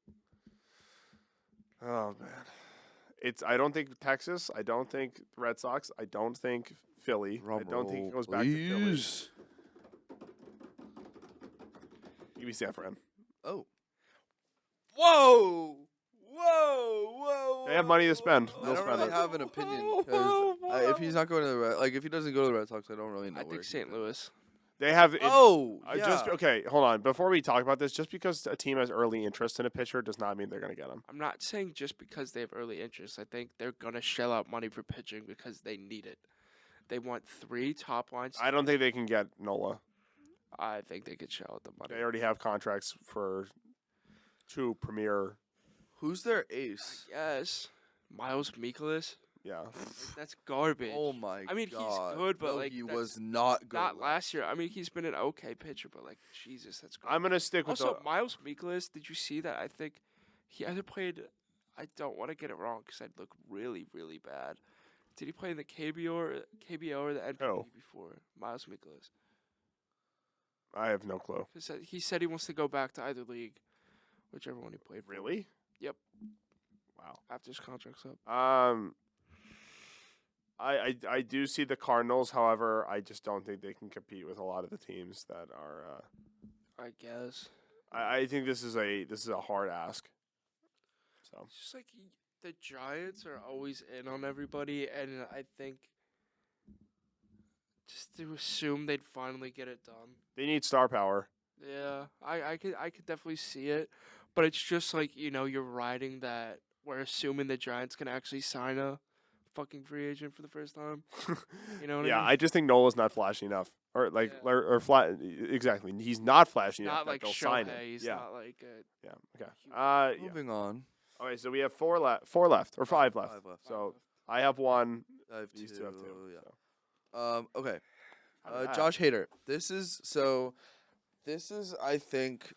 Oh man, I don't think Texas. I don't think Red Sox. I don't think Philly. I don't think it goes back to Philly. please. Give me San Fran. Oh, Whoa! Whoa! They have money to spend. I They'll don't spend really it. have an opinion because if he's not going to the if he doesn't go to the Red Sox, I don't really know. I where think he's St. going. Louis. They have. Oh, yeah. Just okay. Hold on. Before we talk about this, just because a team has early interest in a pitcher does not mean they're going to get him. I'm not saying just because they have early interest. I think they're gonna shell out money for pitching because they need it. They want 3 top lines. I don't think they can get Nola. I think they could shell out the money. They already have contracts for 2 premier. Who's their ace? Yes. Miles Mikolas. Yeah. That's garbage. Oh my! I mean, he's God. good, but, No, like, he that's was not good. Not last year. I mean, he's been an okay pitcher, but like Jesus, that's great. I'm gonna stick with Also, Miles Mikolas, did you see that? I think he either played. I don't want to get it wrong because I'd look really, really bad. Did he play in the KBO or the NPB Who? before? Miles Mikolas. I have no clue. Because he said he wants to go back to either league, whichever one he played for. Really? Yep. Wow. After his contract's up. I do see the Cardinals. However, I just don't think they can compete with a lot of the teams that are. I guess. I think this is a hard ask. So It's just like the Giants are always in on everybody, and I think just to assume they'd finally get it done. they need star power. Yeah, I could definitely see it, but it's just like you're riding that. We're assuming the Giants can actually sign a fucking free agent for the first time. You know what Yeah, I mean? I just think Nola's not flashy enough, or like or flat. Exactly, he's not flashy enough. Not that like they'll sign him. Shohei. He's Yeah, not like a yeah. Okay. huge- Yeah. Moving on. Okay, so we have 4 left, or 5 left. 5 left. So I have 1. I have These 2. two have 2. Yeah. So. Okay. How did that Josh Hader. This is I think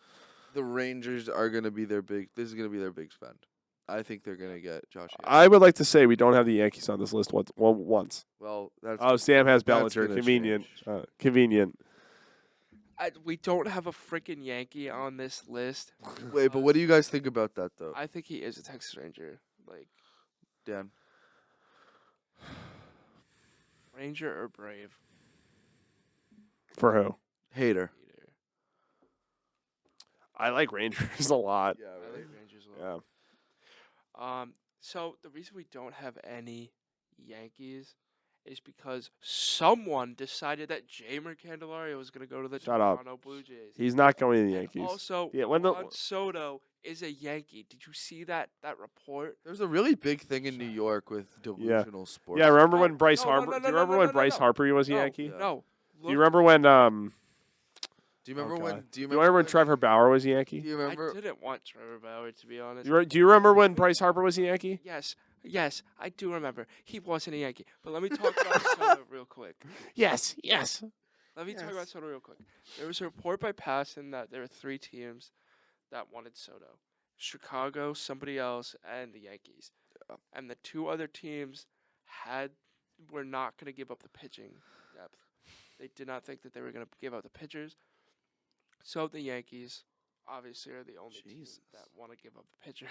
the Rangers are gonna be their big. This is gonna be their big spend. I think they're gonna get Josh Hader. I would like to say we don't have the Yankees on this list once. Well, that's Oh, Sam has that's Bellinger. gonna Convenient. change. Convenient. we don't have a freaking Yankee on this list. Wait, but what do you guys think about that though, I think he is a Texas Ranger. Like Dan? Ranger or Brave. For who? Hader. Either. I like Rangers a lot. Yeah. I like Rangers a lot. Yeah. So the reason we don't have any Yankees is because someone decided that Jamer Candelario was going to go to the Shut up. Toronto Blue Jays. He's not going to the And Yankees. also, Yeah, when the- Juan Soto is a Yankee. Did you see that report? There's a really big thing in New York with delusional sports. Yeah, remember No, when Bryce no, no, Harper? no, Do you no, remember no, when no, Bryce no. Harper was a No, Yankee? Yeah. No. Do you remember when? Do you remember oh when? God. Do you Do you remember when when Trevor Bauer was a Yankee? Do you I remember? didn't want Trevor Bauer, to be honest. Do you remember when Bryce Harper was a Yankee? Yes, I do remember. He wasn't a Yankee. But let me talk about Soto real quick. Yes. Let me talk Yes. about Soto real quick. There was a report by Passon that there were 3 teams that wanted Soto: Chicago, somebody else, and the Yankees. Yeah. And the 2 other teams were not going to give up the pitching depth. They did not think that they were going to give up the pitchers. So the Yankees, obviously, are the only team that want to give up the pitcher.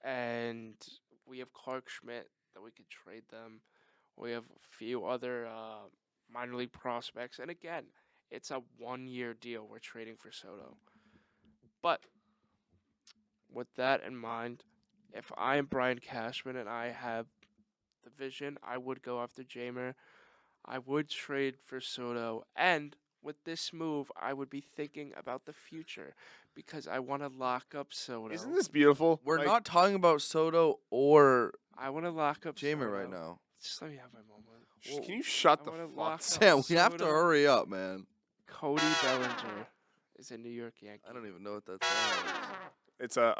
And we have Clark Schmidt that we could trade them. We have a few other minor league prospects, and again, it's a 1-year deal we're trading for Soto. But with that in mind, if I am Brian Cashman and I have the vision, I would go after Jamer. I would trade for Soto, and with this move, I would be thinking about the future because I want to lock up Soto. Isn't this beautiful? We're Like, not talking about Soto or I want to lock up Jamer right Soto. now. Just let me have my moment. Can you shut I the wanna fuck lock up? Sam, we have to Soto. hurry up, man. Cody Bellinger is a New York Yankee. I don't even know what that sounds. It's a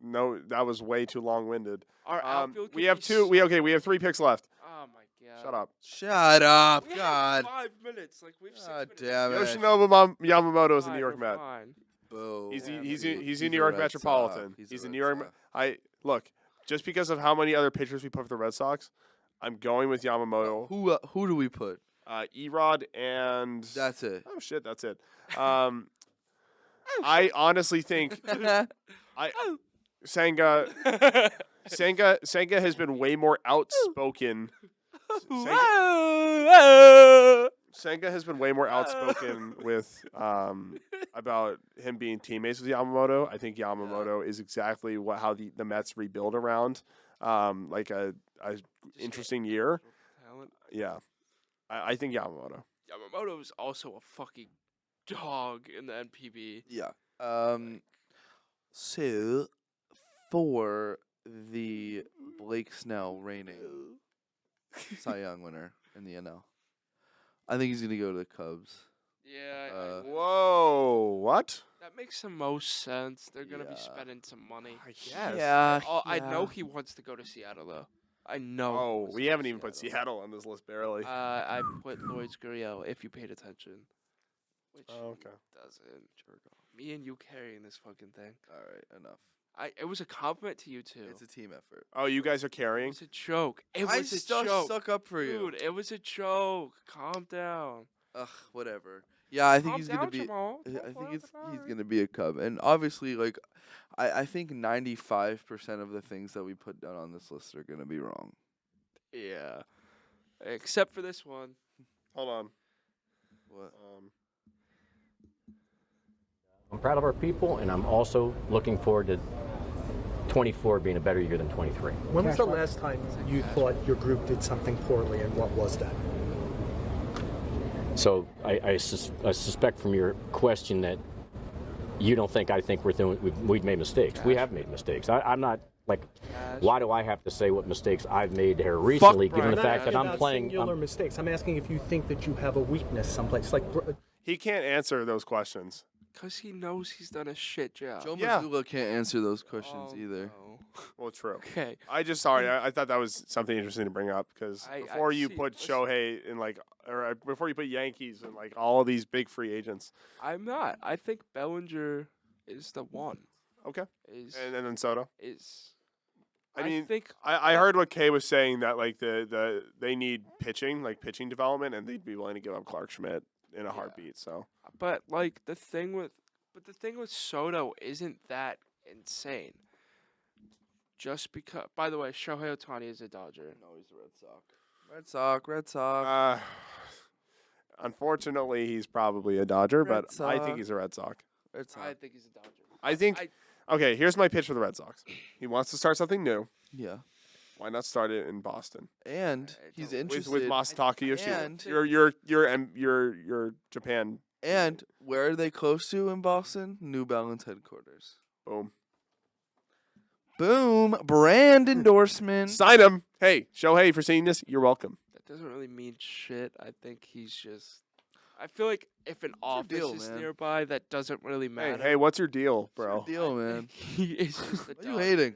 no, that was way too long-winded. Our outfield We could have be two. We have 3 picks left. Oh my god. Shut up. Shut up, We God. have 5 minutes. Like we've 6 God minutes. damn it. Yoshinobu Yamamoto is a Fine, New York we're Met. fine. Boo. He's Yeah, he's a a New York Red Metropolitan. Sox. He's a Red New York. Sox. Look, just because of how many other pitchers we put for the Red Sox, I'm going with Yamamoto. Who do we put? Erod and That's it. oh shit, that's it. I honestly think Senga has been way more outspoken. Senga has been way more outspoken with about him being teammates with Yamamoto. I think Yamamoto is exactly how the Mets rebuild around like a interesting year. Talent. Yeah, I think Yamamoto. Yamamoto is also a fucking dog in the NPB. Yeah. So for the Blake Snell reigning Cy Young winner in the NL, I think he's gonna go to the Cubs. Yeah, Whoa, what? that makes the most sense. They're gonna Yeah. be spending some money. I guess. Yeah. I know he wants to go to Seattle though. I know. he Oh, wants we to go haven't to even put Seattle on this list barely. I put Lloyd Gurriel if you paid attention, which Oh, okay. doesn't. Me and you carrying this fucking thing. All right, enough. It was a compliment to you too. It's a team effort. Oh, you guys are It carrying? was a joke. It I was a still joke. stuck up for you. Dude, it was a joke. Calm down. Ugh, whatever. Yeah, I think Calm he's down, gonna be. Jamal. I Don't think worry he's about it. gonna be a Cub, and obviously, like, I think 95% of the things that we put down on this list are gonna be wrong. Yeah. Except for this one. Hold on. What? I'm proud of our people, and I'm also looking forward to 24 being a better year than 23. When was the last time you thought your group did something poorly, and what was that? So I suspect from your question that you don't think I think we've made mistakes. We have made mistakes. I'm not like, why do I have to say what mistakes I've made here recently, given the Brian. fact that I'm About playing? singular mistakes. I'm asking if you think that you have a weakness someplace. Like, He can't answer those questions. Because he knows he's done a shit job. Joe Yeah. Mazzulla can't answer those questions Oh, either. no. Well, true. Okay. I thought that was something interesting to bring up because I before you see. put Listen. Shohei in or before you put Yankees and like all of these big free agents. I'm not. I think Bellinger is the one. Okay. Is And then Soto. is. I mean, think I heard what Kay was saying that like they need pitching, like pitching development, and they'd be willing to give up Clark Schmidt in a heartbeat. So But like the thing with Soto isn't that insane. Just because, by the way, Shohei Ohtani is a Dodger. No, he's a Red Sox. Red Sox. unfortunately, he's probably a Dodger, Red but I think Sox. he's a Red Sox. Red Sox. I think he's a Dodger. I think. Okay, here's my pitch for the Red Sox. He wants to start something new. Yeah. Why not start it in Boston And I he's don't- interested. with Masataka Yoshida? and- Your Japan. And where are they close to in Boston? New Balance headquarters. Boom. Boom. Brand endorsement. Sign him. Hey, Shohei, for seeing this, you're welcome. That doesn't really mean shit. I think he's just. I feel like if an your office deal, is man? nearby, that doesn't really matter. Hey, what's your deal, What's your bro? deal, man. He is just the What are you Dodgers. hating?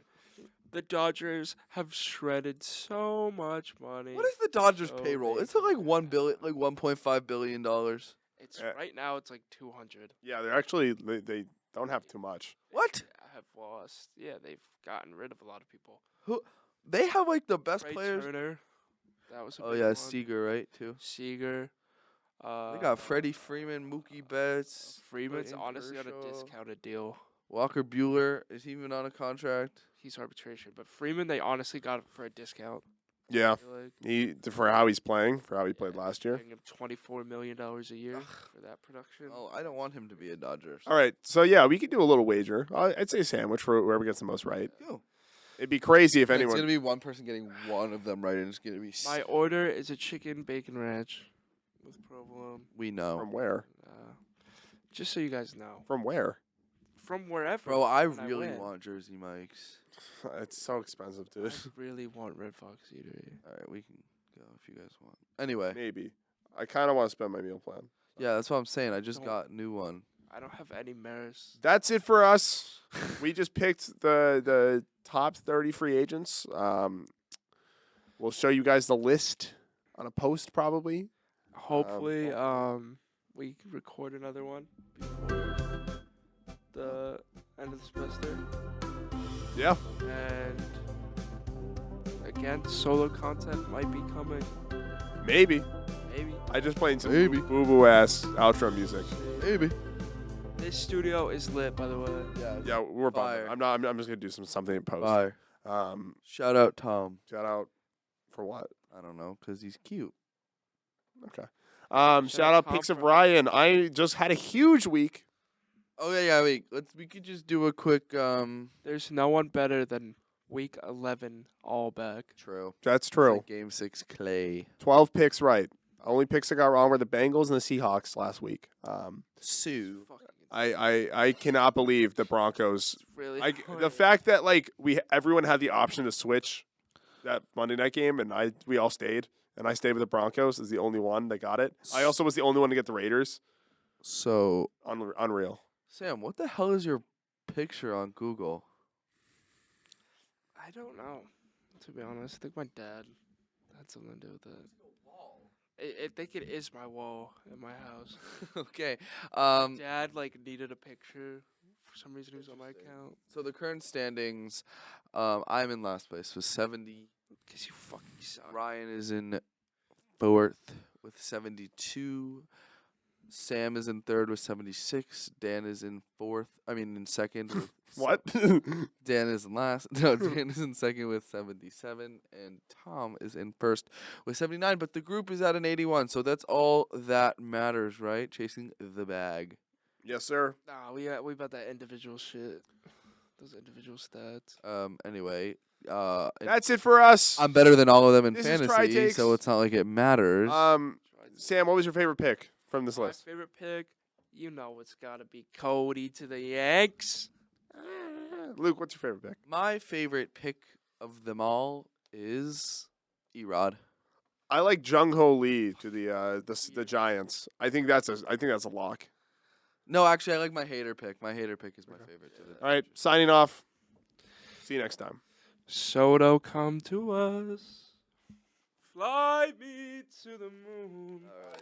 The Dodgers have shredded so much money. What is the Dodgers So payroll? big. It's like $1.5 billion. It's Uh, right now. It's like 200. Yeah, they're actually they don't have too much. What? Have lost. Yeah, they've gotten rid of a lot of people. They have like the best Trey players. Turner. That was. A Oh big yeah, one. Seager, right? Too. Seager. They got Freddie Freeman, Mookie Betts. Freeman's Clayton honestly on a Kershaw. discounted deal. Walker Bueller, is he even on a contract? He's arbitration, but Freeman they honestly got him for a discount. Yeah, I feel like. he for how he's playing, for how he played last year. Paying him $24 million a year for that production. Oh, I don't want him to be a Dodger. All right, so yeah, we could do a little wager. I'd say sandwich for whoever gets the most right. Go. It'd be crazy if It's anyone. gonna be one person getting one of them right, and it's gonna be. My order is a chicken bacon ranch with provolone. We know, From where? Just so you guys know. From where? From wherever. bro. I when really win. want Jersey Mike's. It's so expensive, I dude. really want Red Fox Eatery. All right, we can go if you guys want. Anyway, Maybe. I kind of want to spend my meal plan. yeah, that's what I'm saying. I just Don't- got a new one. I don't have any Maris. That's it for us. We just picked the top 30 free agents. We'll show you guys the list on a post probably. Hopefully, we can record another one before the end of the semester. Yeah. And again, solo content might be coming. Maybe. Maybe. I just played some Maybe. boo boo ass outro music. Maybe. This studio is lit, by the way. Yeah. Yeah, we're Fire. bumming. I'm just gonna do something in post. Bye. Shout out Tom. Shout out for what? I don't know, cause he's cute. Okay. Shout Shout out out Tom Pics of for- Ryan. I just had a huge week. Oh yeah. Wait. We could just do a quick There's no one better than Week 11 all back. True. That's true. Like Game 6 Clay. 12 picks right. Only picks I got wrong were the Bengals and the Seahawks last week. Sue. Fucking I cannot believe the Broncos. really The hard. fact that like everyone had the option to switch that Monday night game and we all stayed and I stayed with the Broncos is the only one that got it. I also was the only one to get the Raiders. So, Unreal. Sam, what the hell is your picture on Google? I don't know, to be honest. I think my dad had something to do with it. I think it is my wall in my house. Okay. Dad needed a picture. For some reason, he was on my account. So the current standings, I'm in last place with 70. Cause you fucking suck. Ryan is in fourth with 72. Sam is in third with 76. Dan is in second with What? Dan is in last. No, Dan is in second with 77, and Tom is in first with 79. But the group is at an 81, so that's all that matters, right? Chasing the bag. Yes, sir. Nah, we about that individual shit. Those individual stats. Anyway, That's it for us. I'm better than all of them in This is Try fantasy, Takes. so it's not like it matters. Sam, what was your favorite pick from this My list? favorite pick, you know it's gotta be Cody to the Yanks. Luke, what's your favorite pick? My favorite pick of them all is Erod. I like Jung Ho Lee to the Giants. I think that's a lock. No, actually, I like my hater pick. My hater pick is my favorite. To the All right, signing off. See you next time. Soto, come to us. Fly me to the moon. All right.